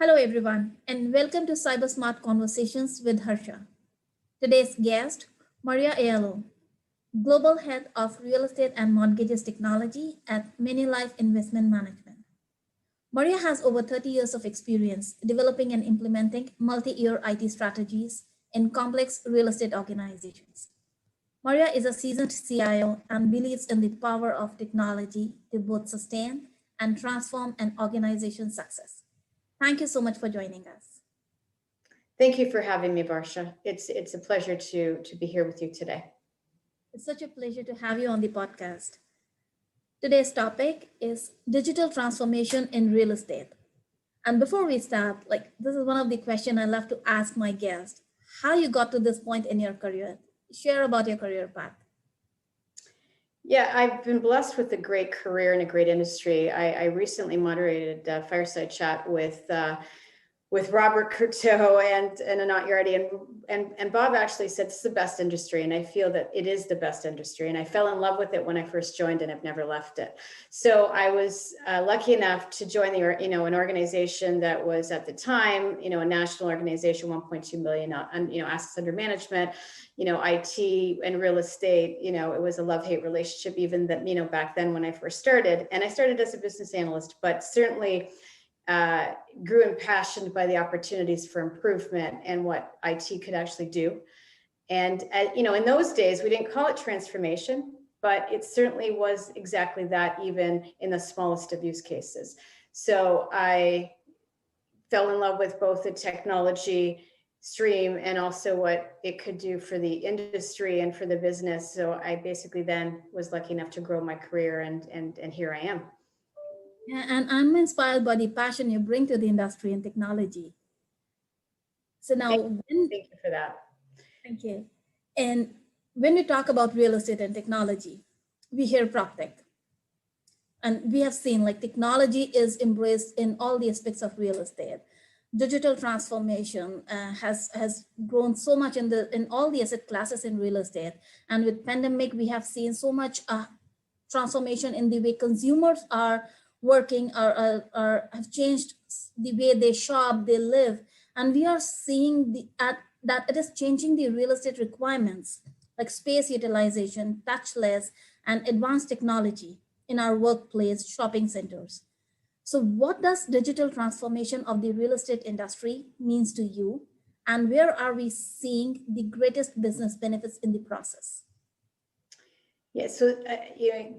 Hello, everyone, and welcome to Cyber Smart Conversations with Harsha. Today's guest, Maria Ayalo, Global Head of Real Estate and Mortgages Technology at Life Investment Management. Maria has over 30 years of experience developing and implementing multi year IT strategies in complex real estate organizations. Maria is a seasoned CIO and believes in the power of technology to both sustain and transform an organization's success. Thank you so much for joining us. Thank you for having me, Varsha. It's a pleasure to be here with you today. It's such a pleasure to have you on the podcast. Today's topic is digital transformation in real estate. And before we start, this is one of the questions I love to ask my guests. How you got to this point in your career? Share about your career path. Yeah, I've been blessed with a great career in a great industry. I recently moderated a fireside chat with Robert Courteau and Anant Yardi, and Bob actually said this is the best industry, and I feel that it is the best industry, and I fell in love with it when I first joined, and I've never left it. So I was lucky enough to join an organization that was at the time a national organization, 1.2 million assets under management, IT and real estate. It was a love-hate relationship even that back then when I first started, and I started as a business analyst, but certainly grew impassioned by the opportunities for improvement and what IT could actually do. And in those days, we didn't call it transformation, but it certainly was exactly that, even in the smallest of use cases. So I fell in love with both the technology stream and also what it could do for the industry and for the business. So I basically then was lucky enough to grow my career, and here I am. Yeah, and I'm inspired by the passion you bring to the industry and technology. So now, thank you for that. Thank you. And when we talk about real estate and technology, we hear PropTech. And we have seen technology is embraced in all the aspects of real estate. Digital transformation has grown so much in all the asset classes in real estate. And with pandemic, we have seen so much transformation in the way consumers are working or have changed the way they shop, they live. And we are seeing that it is changing the real estate requirements, like space utilization, touchless, and advanced technology in our workplace, shopping centers. So what does digital transformation of the real estate industry means to you? And where are we seeing the greatest business benefits in the process? Yeah, so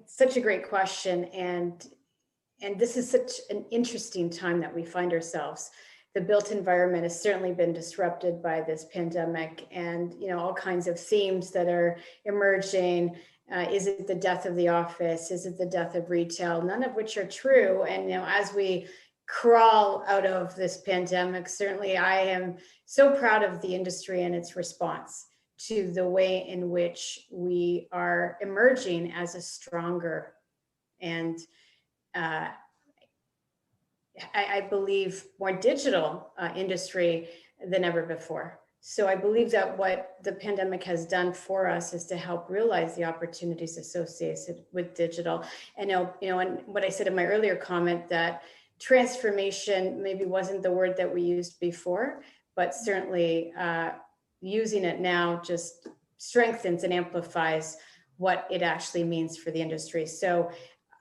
such a great question. And this is such an interesting time that we find ourselves. The built environment has certainly been disrupted by this pandemic, and all kinds of themes that are emerging. Is it the death of the office? Is it the death of retail? None of which are true. And as we crawl out of this pandemic, certainly I am so proud of the industry and its response to the way in which we are emerging as a stronger and I believe more digital industry than ever before. So I believe that what the pandemic has done for us is to help realize the opportunities associated with digital. And and what I said in my earlier comment, that transformation maybe wasn't the word that we used before, but certainly using it now just strengthens and amplifies what it actually means for the industry. So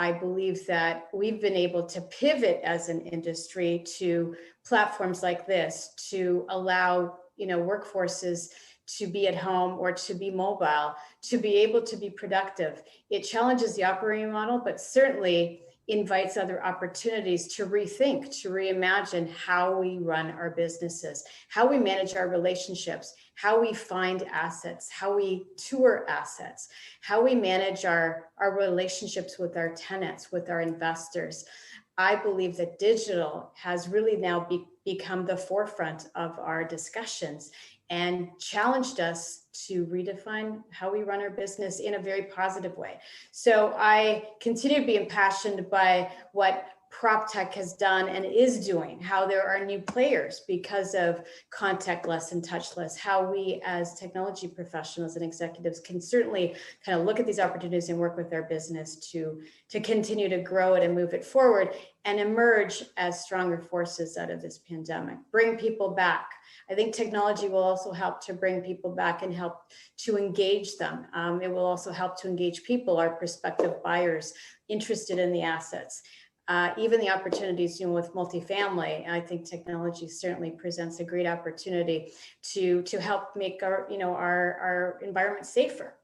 I believe that we've been able to pivot as an industry to platforms like this to allow workforces to be at home or to be mobile, to be able to be productive. It challenges the operating model, but certainly invites other opportunities to rethink, to reimagine how we run our businesses, how we manage our relationships, how we find assets, how we tour assets, how we manage our relationships with our tenants, with our investors. I believe that digital has really now become the forefront of our discussions and challenged us to redefine how we run our business in a very positive way. So I continue to be impassioned by what prop tech has done and is doing, how there are new players because of contactless and touchless, how we as technology professionals and executives can certainly kind of look at these opportunities and work with our business to continue to grow it and move it forward and emerge as stronger forces out of this pandemic, bring people back. I think technology will also help to bring people back and help to engage them. It will also help to engage people, our prospective buyers interested in the assets. Even the opportunities, with multifamily, I think technology certainly presents a great opportunity to help make our environment safer.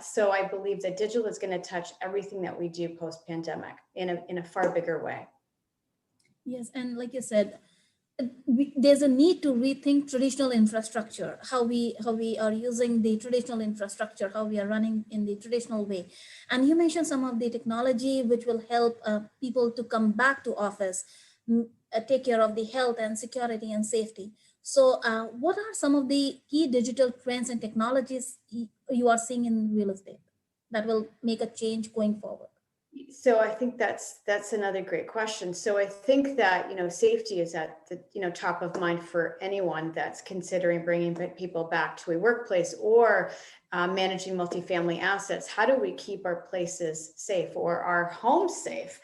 So I believe that digital is going to touch everything that we do post-pandemic in a far bigger way. Yes, and like you said, there's a need to rethink traditional infrastructure, how we are using the traditional infrastructure, how we are running in the traditional way. And you mentioned some of the technology which will help people to come back to office, take care of the health and security and safety. So what are some of the key digital trends and technologies you are seeing in real estate that will make a change going forward? So I think that's another great question. So I think that safety is at the top of mind for anyone that's considering bringing people back to a workplace or managing multifamily assets. How do we keep our places safe or our homes safe?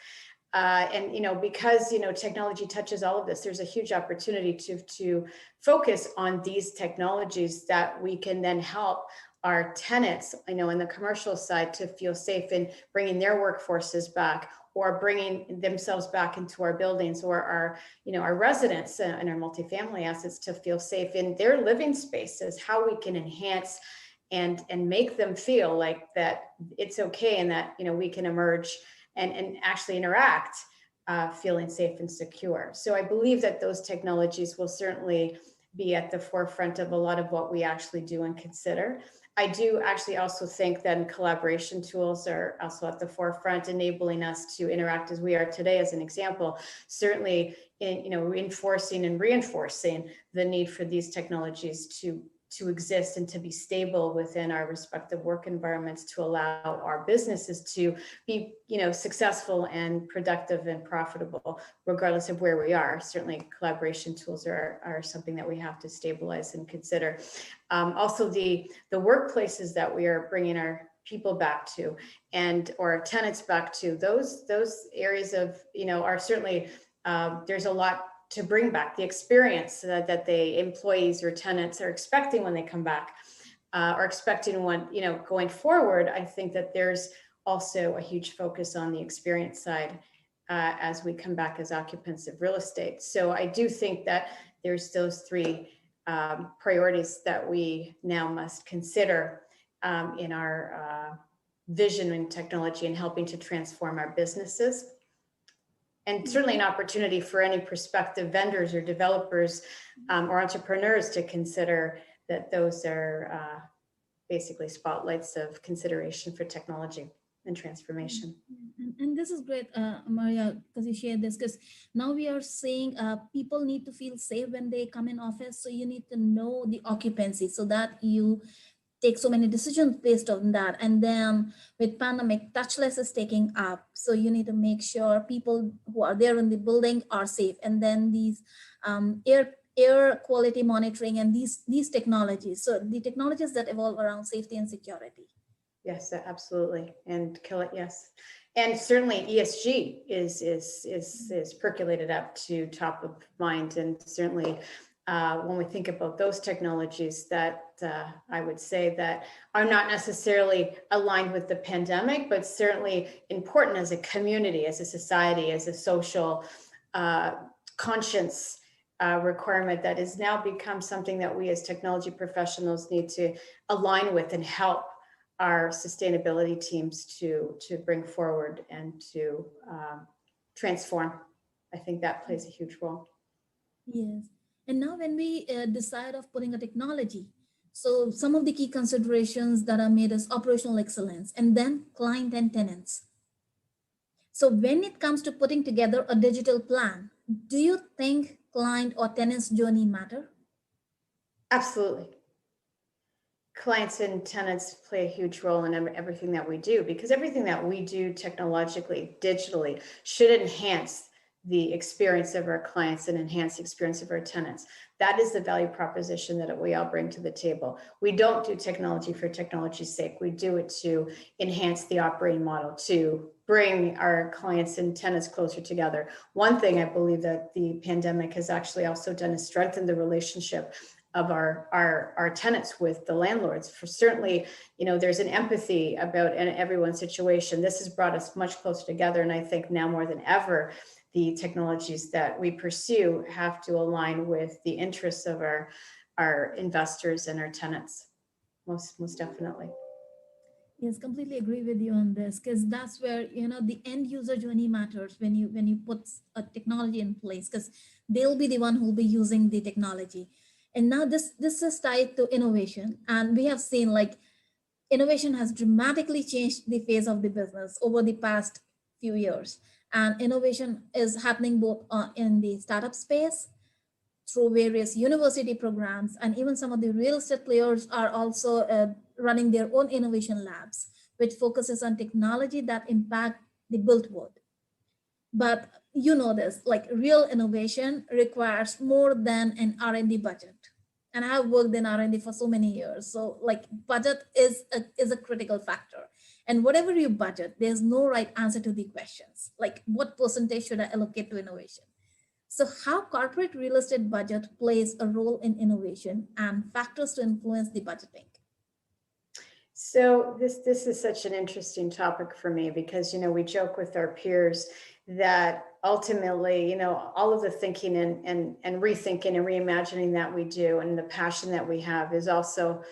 And because technology touches all of this, there's a huge opportunity to focus on these technologies that we can then help our tenants, in the commercial side, to feel safe in bringing their workforces back or bringing themselves back into our buildings, or our residents and our multifamily assets to feel safe in their living spaces. How we can enhance and make them feel like that it's okay, and that we can emerge and actually interact feeling safe and secure. So I believe that those technologies will certainly be at the forefront of a lot of what we actually do and consider. I do actually also think that collaboration tools are also at the forefront, enabling us to interact as we are today, as an example, certainly reinforcing and reinforcing the need for these technologies to exist and to be stable within our respective work environments, to allow our businesses to be successful and productive and profitable regardless of where we are. Certainly collaboration tools are something that we have to stabilize and consider. Also the workplaces that we are bringing our people back to or our tenants back to, those areas of are certainly there's a lot to bring back. The experience that the employees or tenants are expecting when they come back, or expecting when, going forward. I think that there's also a huge focus on the experience side as we come back as occupants of real estate. So I do think that there's those three priorities that we now must consider in our vision and technology and helping to transform our businesses. And certainly an opportunity for any prospective vendors or developers or entrepreneurs to consider that those are basically spotlights of consideration for technology and transformation. And this is great, Maria, because you shared this, because now we are saying people need to feel safe when they come in office. So you need to know the occupancy so that you take so many decisions based on that. And then with pandemic, touchless is taking up. So you need to make sure people who are there in the building are safe. And then these air quality monitoring and these technologies. So the technologies that evolve around safety and security. Yes, absolutely. And kill it. Yes. And certainly ESG is percolated up to top of mind. And certainly when we think about those technologies that I would say that are not necessarily aligned with the pandemic, but certainly important as a community, as a society, as a social conscience requirement that has now become something that we as technology professionals need to align with and help our sustainability teams to bring forward and to transform. I think that plays a huge role. Yes. And now when we decide of putting a technology, so some of the key considerations that are made is operational excellence and then client and tenants. So when it comes to putting together a digital plan, do you think client or tenant's journey matter? Absolutely. clients and tenants play a huge role in everything that we do, because everything that we do technologically, digitally, should enhance the experience of our clients and enhance the experience of our tenants. That is the value proposition that we all bring to the table. We don't do technology for technology's sake. We do it to enhance the operating model, to bring our clients and tenants closer together. One thing I believe that the pandemic has actually also done is strengthen the relationship of our tenants with the landlords. For certainly, there's an empathy about everyone's situation. This has brought us much closer together. And I think now more than ever, the technologies that we pursue have to align with the interests of our investors and our tenants. Most definitely. Yes, completely agree with you on this, because that's where the end user journey matters when you put a technology in place, because they'll be the one who'll be using the technology. And now this is tied to innovation, and we have seen like innovation has dramatically changed the face of the business over the past few years, and innovation is happening both in the startup space through various university programs, and even some of the real estate players are also running their own innovation labs, which focuses on technology that impact the built world. But this, like real innovation requires more than an R&D budget. And I have worked in R&D for so many years. So like budget is a critical factor. And whatever you budget, there's no right answer to the questions. Like what percentage should I allocate to innovation? So how corporate real estate budget plays a role in innovation and factors to influence the budgeting. So this is such an interesting topic for me, because we joke with our peers that ultimately all of the thinking and rethinking and reimagining that we do, and the passion that we have, is also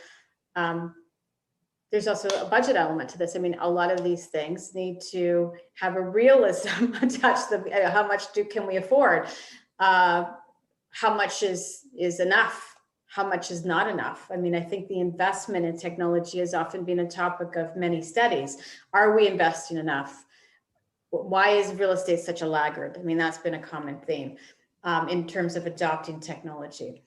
there's also a budget element to this. I mean, a lot of these things need to have a realism attached to them. How much can we afford? How much is enough? How much is not enough? I mean, I think the investment in technology has often been a topic of many studies. Are we investing enough? Why is real estate such a laggard? I mean, that's been a common theme in terms of adopting technology.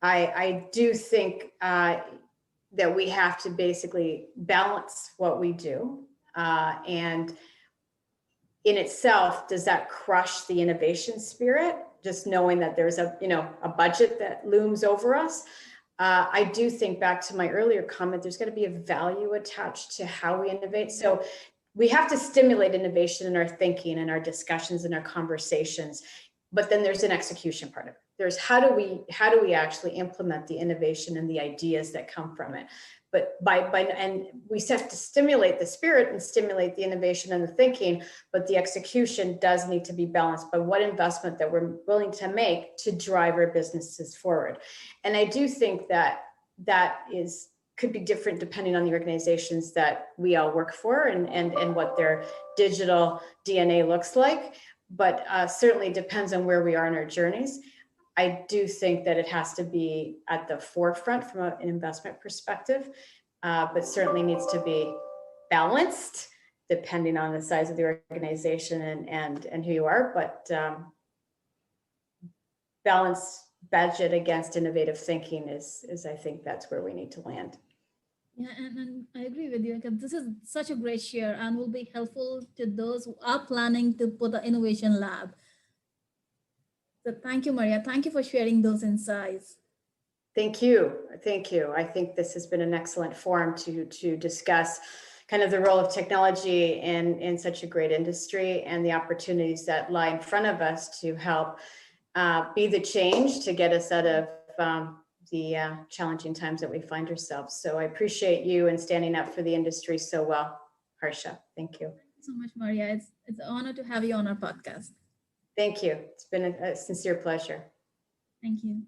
I do think that we have to basically balance what we do. And in itself, does that crush the innovation spirit? Just knowing that there's a budget that looms over us. I do think, back to my earlier comment, there's going to be a value attached to how we innovate. So we have to stimulate innovation in our thinking and our discussions and our conversations. But then there's an execution part of it. There's how do we actually implement the innovation and the ideas that come from it. But and we have to stimulate the spirit and stimulate the innovation and the thinking, but the execution does need to be balanced by what investment that we're willing to make to drive our businesses forward. And I do think that could be different depending on the organizations that we all work for and what their digital DNA looks like. But certainly depends on where we are in our journeys. I do think that it has to be at the forefront from an investment perspective, but certainly needs to be balanced depending on the size of the organization and who you are. But balance budget against innovative thinking is I think that's where we need to land. Yeah, and I agree with you, because this is such a great share and will be helpful to those who are planning to put an innovation lab. So thank you, Maria. Thank you for sharing those insights. Thank you. Thank you. I think this has been an excellent forum to discuss kind of the role of technology in such a great industry and the opportunities that lie in front of us to help be the change to get us out of the challenging times that we find ourselves. So I appreciate you and standing up for the industry so well, Harsha. Thank you. Thank you so much, Maria. It's an honor to have you on our podcast. Thank you. It's been a sincere pleasure. Thank you.